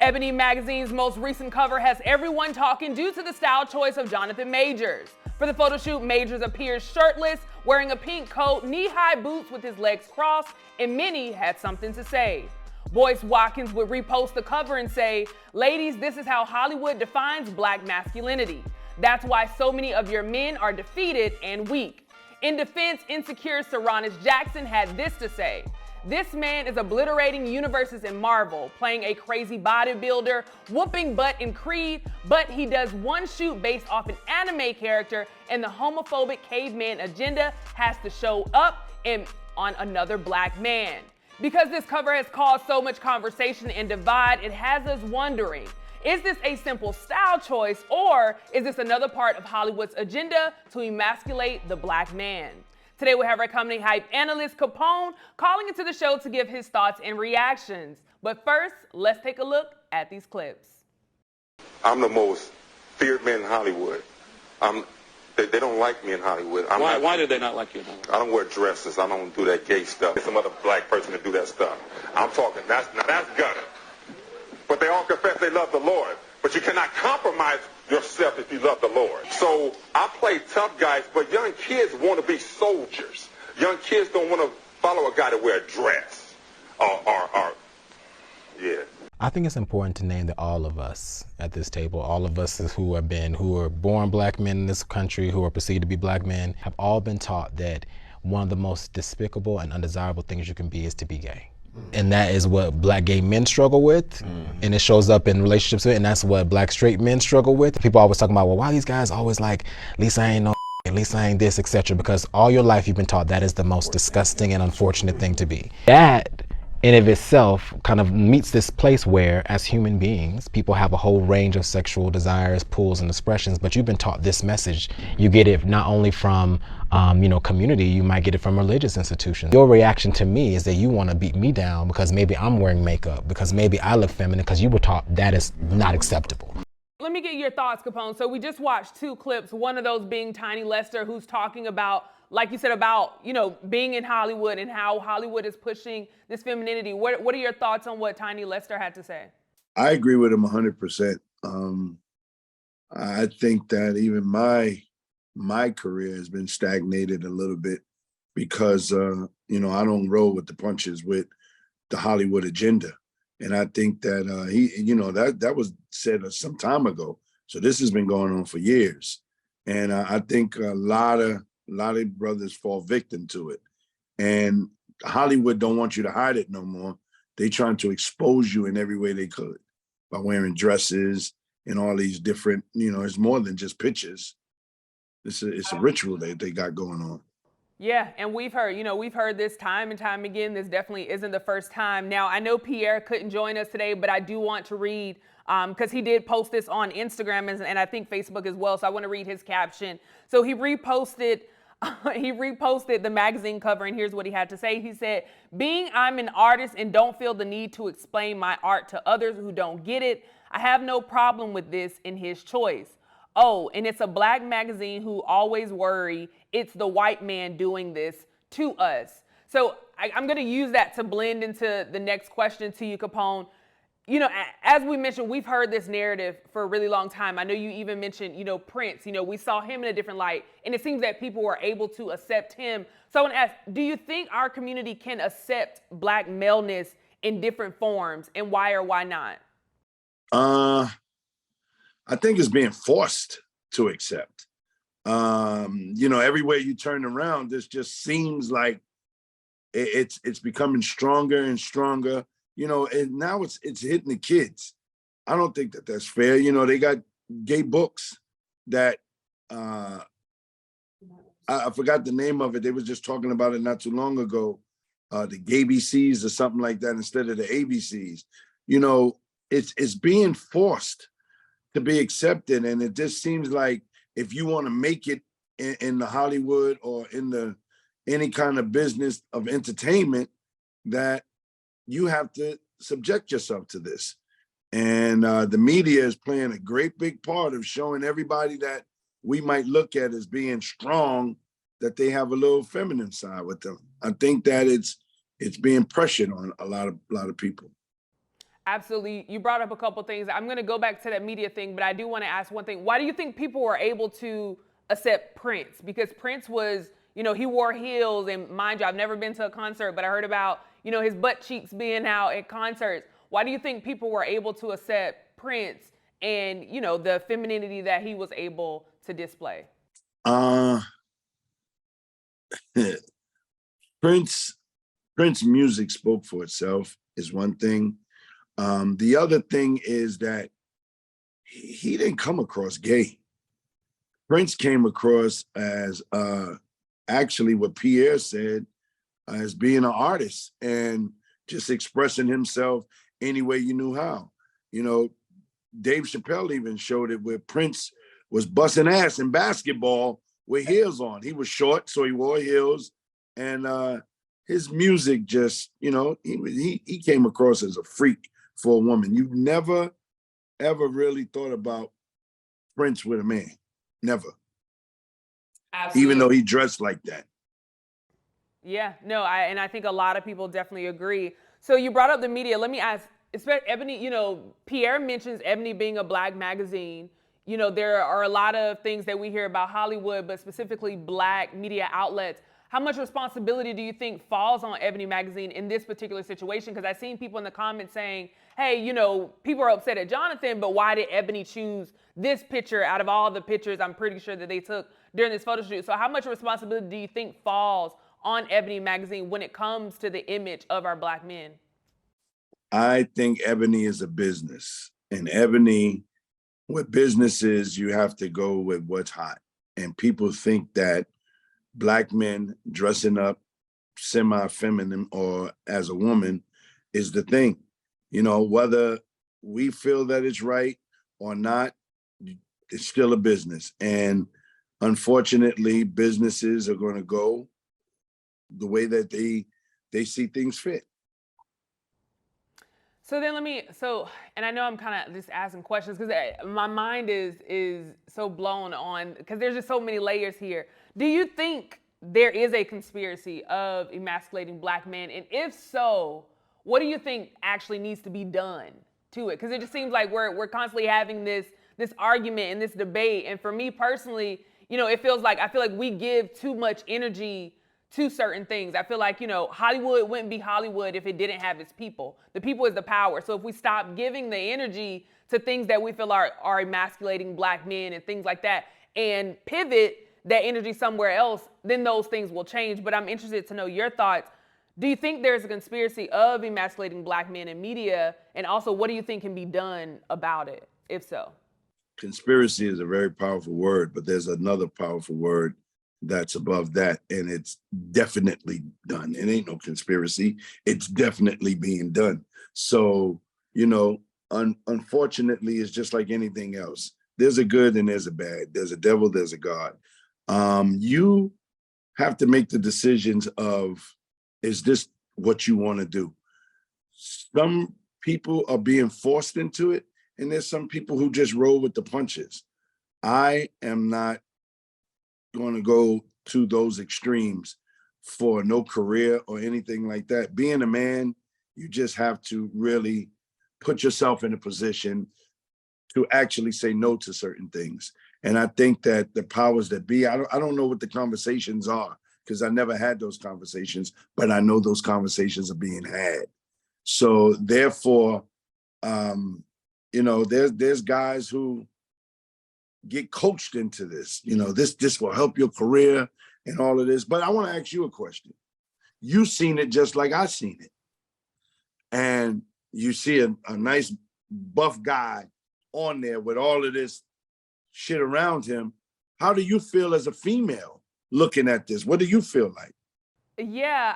Ebony magazine's most recent cover has everyone talking due to the style choice of Jonathan Majors. For the photo shoot, Majors appears shirtless, wearing a pink coat, knee-high boots with his legs crossed, and many had something to say. Boyce Watkins would repost the cover and say, "Ladies, this is how Hollywood defines black masculinity. That's why so many of your men are defeated and weak." In defense, Insecure Saronis Jackson had this to say: "This man is obliterating universes in Marvel, playing a crazy bodybuilder, whooping butt in Creed, but he does one shoot based off an anime character, and the homophobic caveman agenda has to show up on another black man." Because this cover has caused so much conversation and divide, it has us wondering, is this a simple style choice, or is this another part of Hollywood's agenda to emasculate the black man? Today we have our company hype analyst Capone calling into the show to give his thoughts and reactions. But first, let's take a look at these clips. I'm the most feared man in Hollywood. They don't like me in Hollywood. Why do they not like you in Hollywood? I don't wear dresses. I don't do that gay stuff. There's some other black person to do that stuff. I'm talking, that's gutter. But they all confess they love the Lord. But you cannot compromise yourself if you love the Lord. So I play tough guys, but young kids want to be soldiers. Young kids don't want to follow a guy to wear a dress. Yeah. I think it's important to name that all of us at this table, all of us who are born black men in this country, who are perceived to be black men, have all been taught that one of the most despicable and undesirable things you can be is to be gay. And that is what black gay men struggle with, and it shows up in relationships, and that's what black straight men struggle with. People always talk about, well, why these guys always like, at least I ain't no, at least I ain't this, etc. Because all your life you've been taught that is the most disgusting and unfortunate thing to be. That in of itself kind of meets this place where, as human beings, people have a whole range of sexual desires, pulls, and expressions, but you've been taught this message. You get it not only from community, you might get it from religious institutions. Your reaction to me is that you want to beat me down because maybe I'm wearing makeup, because maybe I look feminine, because you were taught that is not acceptable. Let me get your thoughts, Capone. So we just watched two clips, one of those being Tiny Lester, who's talking about, like you said, about, being in Hollywood and how Hollywood is pushing this femininity. What are your thoughts on what Tiny Lester had to say? I agree with him 100%. I think that even my career has been stagnated a little bit because, I don't roll with the punches with the Hollywood agenda. And I think that that was said some time ago. So this has been going on for years. And I think a lot of brothers fall victim to it. And Hollywood don't want you to hide it no more. They trying to expose you in every way they could by wearing dresses and all these different, it's more than just pictures. It's a ritual that they got going on. Yeah, and we've heard this time and time again. This definitely isn't the first time. Now, I know Pierre couldn't join us today, but I do want to read, because he did post this on Instagram and I think Facebook as well. So I want to read his caption. So he reposted the magazine cover, and here's what he had to say. He said, "Being I'm an artist and don't feel the need to explain my art to others who don't get it, I have no problem with this in his choice. Oh, and it's a black magazine who always worry it's the white man doing this to us." So I'm going to use that to blend into the next question to you, Capone. As we mentioned, we've heard this narrative for a really long time. I know you even mentioned, Prince. We saw him in a different light, and it seems that people were able to accept him. So I want to ask, do you think our community can accept black maleness in different forms, and why or why not? I think it's being forced to accept. Everywhere you turn around, this just seems like it's becoming stronger and stronger. And now it's hitting the kids. I don't think that that's fair. They got gay books that I forgot the name of it. They was just talking about it not too long ago. The GayBCs or something like that instead of the ABCs. It's being forced to be accepted, and it just seems like if you want to make it in the Hollywood or in any kind of business of entertainment, that you have to subject yourself to this. And the media is playing a great big part of showing everybody that we might look at as being strong, that they have a little feminine side with them. I think that it's being pressured on a lot of people. Absolutely. You brought up a couple things. I'm going to go back to that media thing, but I do want to ask one thing. Why do you think people were able to accept Prince? Because Prince was, he wore heels, and mind you, I've never been to a concert, but I heard about, his butt cheeks being out at concerts. Why do you think people were able to accept Prince and, the femininity that he was able to display? Prince music spoke for itself is one thing. The other thing is that he didn't come across gay. Prince came across as actually what Pierre said, as being an artist and just expressing himself any way you knew how. Dave Chappelle even showed it where Prince was busting ass in basketball with heels on. He was short, so he wore heels, and his music just, he came across as a freak for a woman. You never, ever really thought about Prince with a man. Never. Absolutely. Even though he dressed like that. Yeah, no, I think a lot of people definitely agree. So you brought up the media. Let me ask, Ebony, Pierre mentions Ebony being a Black magazine. There are a lot of things that we hear about Hollywood, but specifically Black media outlets. How much responsibility do you think falls on Ebony magazine in this particular situation? Because I've seen people in the comments saying, hey, people are upset at Jonathan, but why did Ebony choose this picture out of all the pictures I'm pretty sure that they took during this photo shoot? So how much responsibility do you think falls on Ebony magazine when it comes to the image of our Black men? I think Ebony is a business, and Ebony, with businesses, you have to go with what's hot. And people think that Black men dressing up semi-feminine or as a woman is the thing. Whether we feel that it's right or not, it's still a business. And unfortunately, businesses are going to go the way that they see things fit. So then and I know I'm kind of just asking questions because my mind is so blown on, because there's just so many layers here. Do you think there is a conspiracy of emasculating Black men? And if so, what do you think actually needs to be done to it? Because it just seems like we're constantly having this argument and this debate. And for me personally, I feel like we give too much energy to certain things. I feel like, Hollywood wouldn't be Hollywood if it didn't have its people. The people is the power. So if we stop giving the energy to things that we feel are emasculating Black men and things like that, and pivot that energy somewhere else, then those things will change. But I'm interested to know your thoughts. Do you think there's a conspiracy of emasculating Black men in media? And also, what do you think can be done about it, if so? Conspiracy is a very powerful word, but there's another powerful word that's above that, and it's definitely done. It ain't no conspiracy. It's definitely being done. So, unfortunately, it's just like anything else. There's a good and there's a bad. There's a devil, there's a God. You have to make the decisions of, is this what you want to do? Some people are being forced into it, and there's some people who just roll with the punches. I am not going to go to those extremes for no career or anything like that. Being a man, you just have to really put yourself in a position to actually say no to certain things. And I think that the powers that be, I don't know what the conversations are, because I never had those conversations, but I know those conversations are being had. So therefore, there's guys who get coached into this. This will help your career and all of this. But I want to ask you a question. You've seen it just like I've seen it. And you see a nice buff guy on there with all of this shit around him. How do you feel as a female looking at this? What do you feel like? Yeah,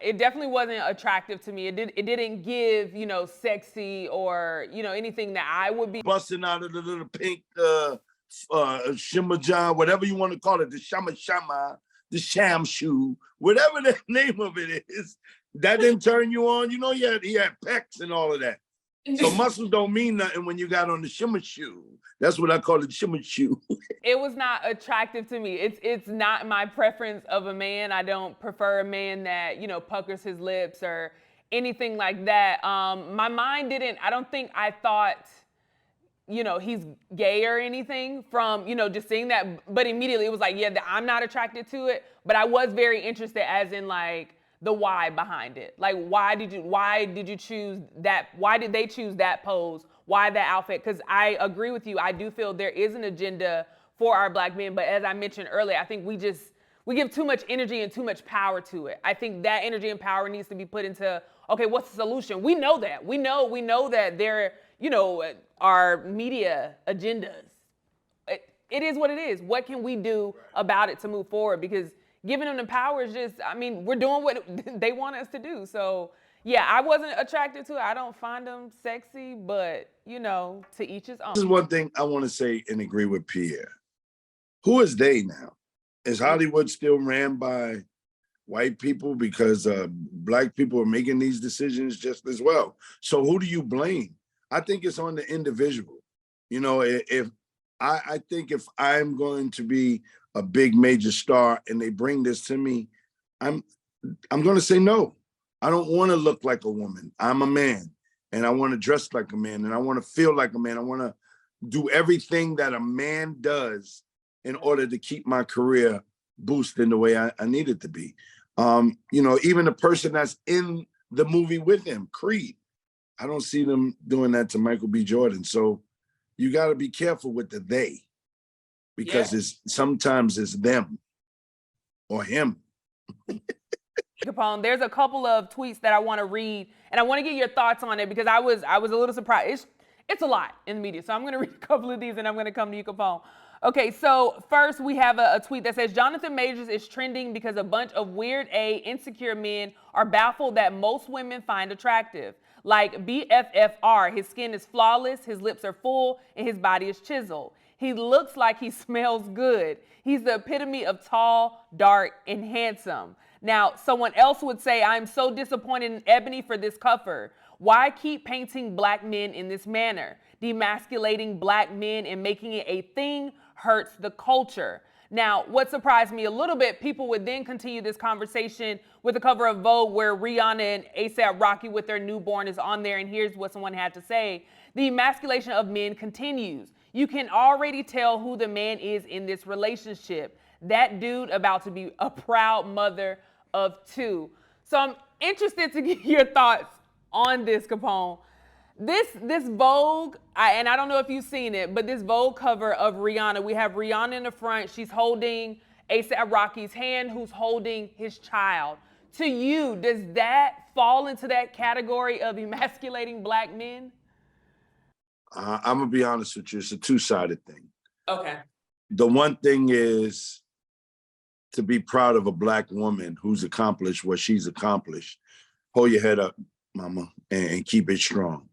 it definitely wasn't attractive to me. It didn't give, sexy or, anything that I would be busting out of the little pink shimmer john, whatever you want to call it, the shama, the sham shoe, whatever the name of it is. That didn't turn you on. He had pecs and all of that. So muscles don't mean nothing when you got on the shimmer shoe. That's what I call the shimmer shoe. It was not attractive to me. It's not my preference of a man. I don't prefer a man that, puckers his lips or anything like that. My mind didn't, I don't think I thought, he's gay or anything from, just seeing that. But immediately it was like, yeah, I'm not attracted to it. But I was very interested as in like the why behind it. Like, why did you choose that? Why did they choose that pose? Why that outfit? Because I agree with you. I do feel there is an agenda for our black men. But as I mentioned earlier, I think we give too much energy and too much power to it. I think that energy and power needs to be put into, okay, what's the solution? We know that. We know that there, are media agendas. It is what it is. What can we do about it to move forward? Because giving them the power is just, we're doing what they want us to do. So yeah, I wasn't attracted to it. I don't find them sexy, but to each his own. This is one thing I want to say and agree with Pierre. Who is they now? Is Hollywood still ran by white people because black people are making these decisions just as well? So who do you blame? I think it's on the individual. If I think if I'm going to be a big major star and they bring this to me, I'm going to say no. I don't want to look like a woman. I'm a man and I want to dress like a man and I want to feel like a man. I want to do everything that a man does in order to keep my career boosting the way I need it to be. Even the person that's in the movie with him, Creed, I don't see them doing that to Michael B. Jordan. So you got to be careful with the they, because sometimes it's them or him. Capone, there's a couple of tweets that I want to read, and I want to get your thoughts on it because I was a little surprised. It's a lot in the media, so I'm going to read a couple of these, and I'm going to come to you, Capone. Okay, so first we have a tweet that says, Jonathan Majors is trending because a bunch of weird A, insecure men are baffled that most women find attractive. Like BFFR, his skin is flawless, his lips are full, and his body is chiseled. He looks like he smells good. He's the epitome of tall, dark, and handsome. Now, someone else would say, I'm so disappointed in Ebony for this cover. Why keep painting black men in this manner? Demasculating black men and making it a thing hurts the culture. Now, what surprised me a little bit, people would then continue this conversation with the cover of Vogue where Rihanna and A$AP Rocky with their newborn is on there, and here's what someone had to say. The emasculation of men continues. You can already tell who the man is in this relationship. That dude about to be a proud mother of two. So I'm interested to get your thoughts on this, Capone. This Vogue, and I don't know if you've seen it, but this Vogue cover of Rihanna, we have Rihanna in the front. She's holding A$AP Rocky's hand, who's holding his child. To you, does that fall into that category of emasculating black men? I'm going to be honest with you. It's a two-sided thing. Okay. The one thing is to be proud of a black woman who's accomplished what she's accomplished. Hold your head up, mama, and keep it strong.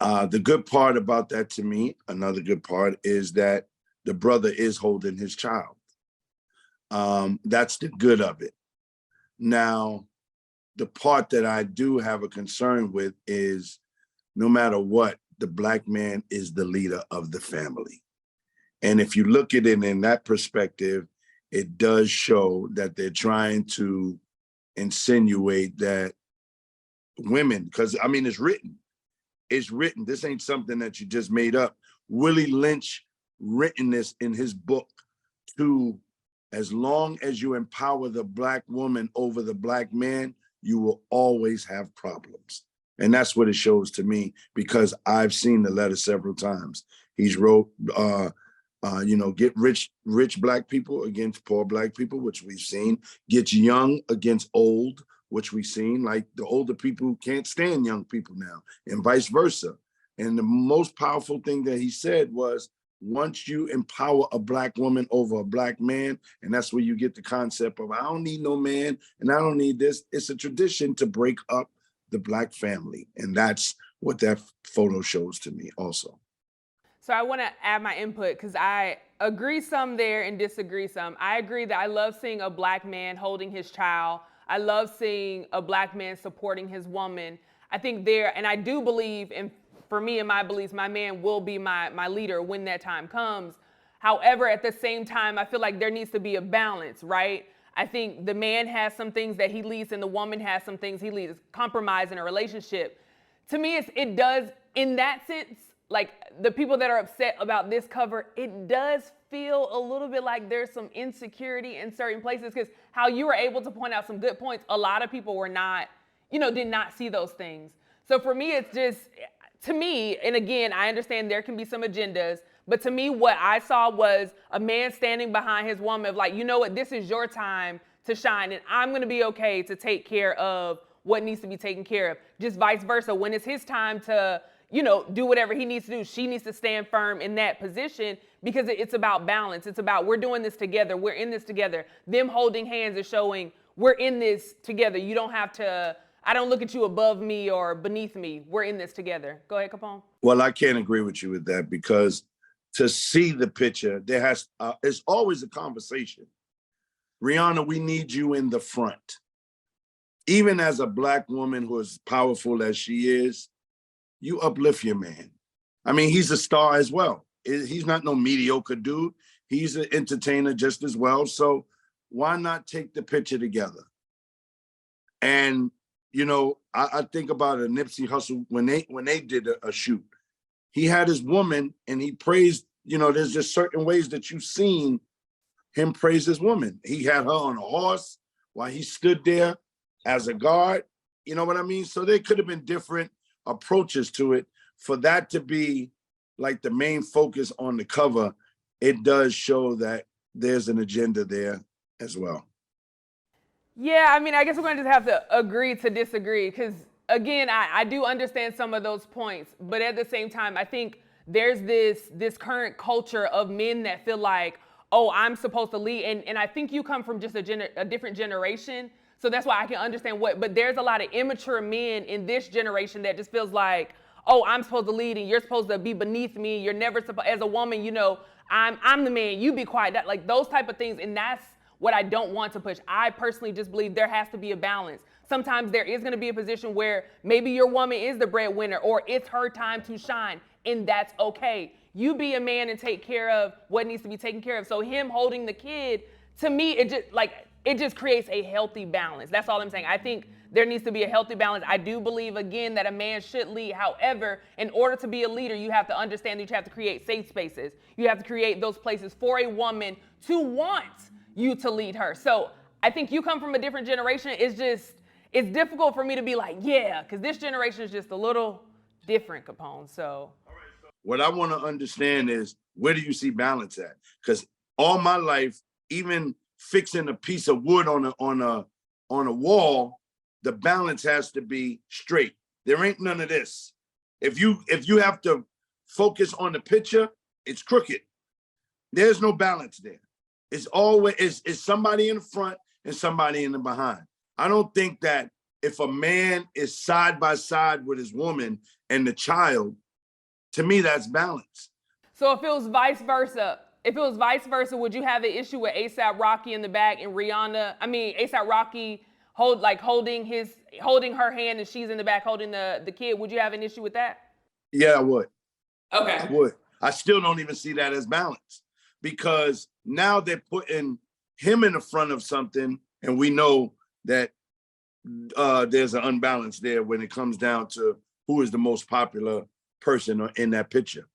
The good part about that to me, another good part, is that the brother is holding his child. That's the good of it. Now, the part that I do have a concern with is no matter what, the black man is the leader of the family. And if you look at it in that perspective, it does show that they're trying to insinuate that women, because it's written. It's written. This ain't something that you just made up. Willie Lynch written this in his book to, as long as you empower the black woman over the black man, you will always have problems. And that's what it shows to me, because I've seen the letter several times. He's wrote, get rich black people against poor black people, which we've seen. Get young against old, which we've seen. Like the older people can't stand young people now, and vice versa. And the most powerful thing that he said was, once you empower a black woman over a black man, and that's where you get the concept of, I don't need no man and I don't need this. It's a tradition to break up the black family. And that's what that photo shows to me also. So I want to add my input because I agree some there and disagree some. I agree that I love seeing a black man holding his child. I love seeing a black man supporting his woman. I think there, and I do believe, and for me and my beliefs, my man will be my leader when that time comes. However, at the same time, I feel like there needs to be a balance, right? I think the man has some things that he leads and the woman has some things he leads. Compromise in a relationship. To me, it does, in that sense, like the people that are upset about this cover, it does feel a little bit like there's some insecurity in certain places, because how you were able to point out some good points, a lot of people were not, did not see those things. So for me, it's just, to me, and again, I understand there can be some agendas, but to me, what I saw was a man standing behind his woman of like, you know what, this is your time to shine, and I'm gonna be okay to take care of what needs to be taken care of. Just vice versa, when it's his time to, do whatever he needs to do, she needs to stand firm in that position, because it's about balance. It's about, we're doing this together, we're in this together. Them holding hands is showing we're in this together. You don't have to, I don't look at you above me or beneath me. We're in this together. Go ahead, Capone. Well, I can't agree with you with that, because to see the picture, it's always a conversation. Rihanna, we need you in the front. Even as a Black woman who is powerful as she is, you uplift your man. I mean, he's a star as well. He's not no mediocre dude. He's an entertainer just as well. So why not take the picture together? And, I think about a Nipsey Hussle when they did a shoot. He had his woman and he praised, there's just certain ways that you've seen him praise his woman. He had her on a horse while he stood there as a guard. You know what I mean? So there could have been different approaches to it. For that to be like the main focus on the cover, it does show that there's an agenda there as well. Yeah, I mean, I guess we're going to just have to agree to disagree, because again, I do understand some of those points, but at the same time, I think there's this current culture of men that feel like, oh, I'm supposed to lead, and I think you come from just a different generation, so that's why I can understand but there's a lot of immature men in this generation that just feels like, oh, I'm supposed to lead and you're supposed to be beneath me. You're never supposed, as a woman, I'm the man, you be quiet. Like those type of things, and that's what I don't want to push. I personally just believe there has to be a balance. Sometimes there is going to be a position where maybe your woman is the breadwinner or it's her time to shine, and that's okay. You be a man and take care of what needs to be taken care of. So him holding the kid, to me, it just creates a healthy balance. That's all I'm saying. I think there needs to be a healthy balance. I do believe, again, that a man should lead. However, in order to be a leader, you have to understand that you have to create safe spaces. You have to create those places for a woman to want you to lead her. So I think you come from a different generation. It's difficult for me to be like, yeah, because this generation is just a little different, Capone. So what I want to understand is, where do you see balance at? Because all my life, even fixing a piece of wood on a wall, the balance has to be straight. There ain't none of this. If you have to focus on the picture, it's crooked. There's no balance there. It's always it's somebody in the front and somebody in the behind. I don't think that if a man is side by side with his woman and the child, to me, that's balance. So if it was vice versa, would you have an issue with A$AP Rocky in the back and A$AP Rocky holding her hand and she's in the back holding the kid? Would you have an issue with that? Yeah, I would. Okay. I would. I still don't even see that as balance, because now they're putting him in the front of something, and we know that there's an unbalance there when it comes down to who is the most popular person in that picture.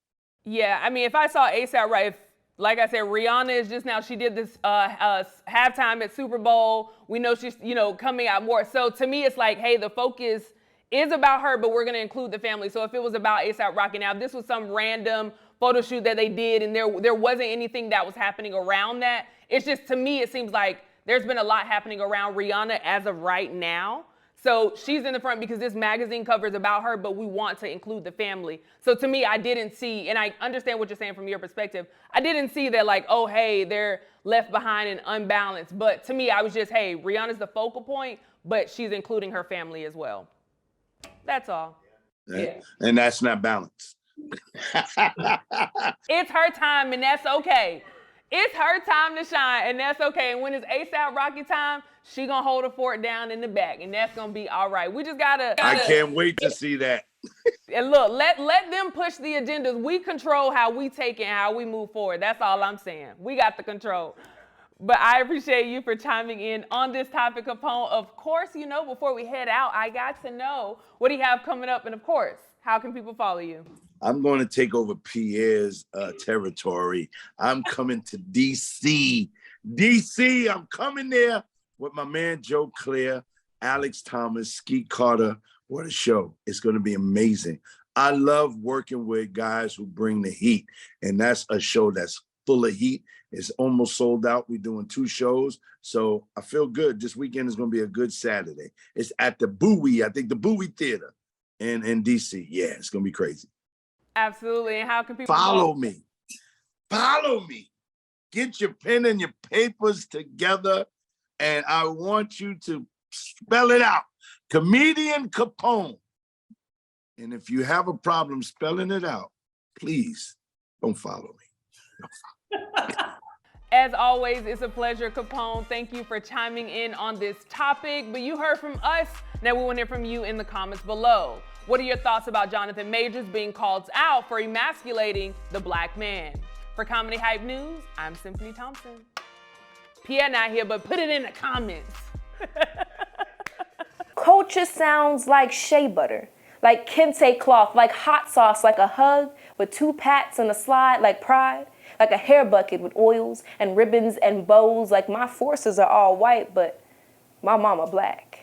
Yeah, I mean, if I saw A$AP right, like I said, Rihanna is just now, she did this halftime at Super Bowl. We know she's, coming out more. So to me, it's like, hey, the focus is about her, but we're going to include the family. So if it was about A$AP Rocky, now if this was some random photo shoot that they did and there wasn't anything that was happening around that, it's just, to me, it seems like there's been a lot happening around Rihanna as of right now. So she's in the front because this magazine cover is about her, but we want to include the family. So to me, I didn't see, and I understand what you're saying from your perspective, I didn't see that like, oh, hey, they're left behind and unbalanced. But to me, I was just, hey, Rihanna's the focal point, but she's including her family as well. That's all. Yeah. And that's not balance. It's her time, and that's okay. It's her time to shine, and that's okay. And when it's A$AP Rocky time, she gonna hold the fort down in the back, and that's gonna be all right. We just gotta. I can't wait to see that. And look, let them push the agendas. We control how we take it and how we move forward. That's all I'm saying. We got the control. But I appreciate you for chiming in on this topic, Capone. Of course, you know, before we head out, I got to know what do you have coming up, and of course, how can people follow you? I'm going to take over Pierre's territory. I'm coming to DC. DC, I'm coming there with my man Joe Claire, Alex Thomas, Skeet Carter. What a show. It's going to be amazing. I love working with guys who bring the heat, and that's a show that's full of heat. It's almost sold out. We're doing 2 shows, so I feel good. This weekend is going to be a good Saturday. It's at the Bowie, I think the Bowie Theater in DC. Yeah, it's going to be crazy. Absolutely. And how can people follow me? Follow me. Get your pen and your papers together, and I want you to spell it out. Comedian Capone. And if you have a problem spelling it out, please don't follow me. As always, it's a pleasure, Capone. Thank you for chiming in on this topic. But you heard from us. Now we want to hear from you in the comments below. What are your thoughts about Jonathan Majors being called out for emasculating the black man? For Comedy Hype News, I'm Symphony Thompson. Pierre not here, but put it in the comments. Culture sounds like shea butter, like kente cloth, like hot sauce, like a hug with 2 pats and a slide, like pride. Like a hair bucket with oils and ribbons and bows, like my forces are all white, but my mama black.